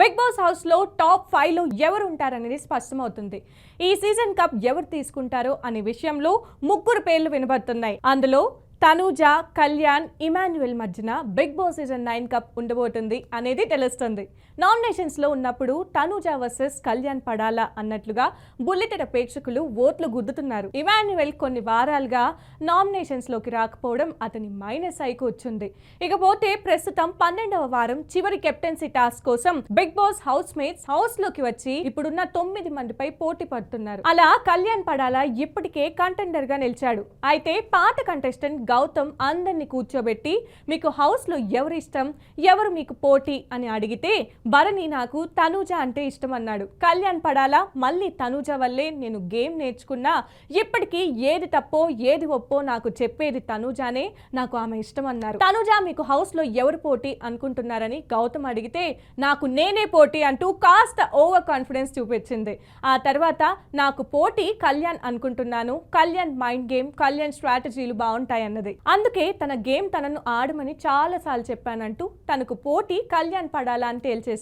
Big Boss house లో top 5 లో ఎవరు ఉంటారనేది స్పష్టమవుతుంది. ఈ సీజన్ కప్ ఎవరు తీసుకుంటారో అనే విషయంలో ముగ్గురు పేర్లు వినబడుతున్నాయి. అందులో తనూజ, కళ్యాణ్, ఇమాన్యుయల్ మధ్యన బిగ్ బాస్ సీజన్ 9 కప్ ఉండబోతుంది అనేది తెలుస్తుంది. నామినేషన్స్ లో ఉన్నప్పుడు తనూజ వర్సెస్ కళ్యాణ్ పడాలా అన్నట్లుగా బుల్లెటెడ ప్రేక్షకులు ఓట్లు గుద్దుతున్నారు. ఇమాన్యుయల్ కొన్ని వారాలుగా నామినేషన్స్ లోకి రాకపోవడం అతని మైనస్ అయికి వచ్చింది. ఇకపోతే ప్రస్తుతం 12వ వారం చివరి కెప్టెన్సీ టాస్క్ కోసం Bigg Boss house mates house లోకి వచ్చి ఇప్పుడున్న 9 మందిపై పోటీ పడుతున్నారు. అలా కళ్యాణ్ పడాలా ఇప్పటికే కంటెండర్ గా నిలిచాడు. అయితే పాత కంటెస్టెంట్ గౌతమ్ అందరినీ కూర్చోబెట్టి మీకు హౌస్ లో ఎవరు ఇష్టం, ఎవరు మీకు పోటీ అని అడిగితే భరణి నాకు తనూజ అంటే ఇష్టం అన్నాడు. కళ్యాణ్ పడాలా మళ్ళీ తనూజ వల్లే నేను గేమ్ నేర్చుకున్నా, ఇప్పటికీ ఏది తప్పో ఏది ఒప్పో నాకు చెప్పేది తనూజానే, నాకు ఆమె ఇష్టం అన్నారు. తనూజ మీకు హౌస్ లో ఎవరు పోటీ అనుకుంటున్నారని గౌతమ్ అడిగితే నాకు నేనే పోటీ అంటూ కాస్త ఓవర్ కాన్ఫిడెన్స్ చూపించింది. ఆ తర్వాత నాకు పోటీ కళ్యాణ్ అనుకుంటున్నాను, కళ్యాణ్ మైండ్ గేమ్, కళ్యాణ్ స్ట్రాటజీలు బాగుంటాయన్నది. అందుకే తన గేమ్ తనను ఆడమని చాలా సార్లు చెప్పానంటూ తనకు పోటీ కళ్యాణ్ పడాలా అని తేల్చేసింది.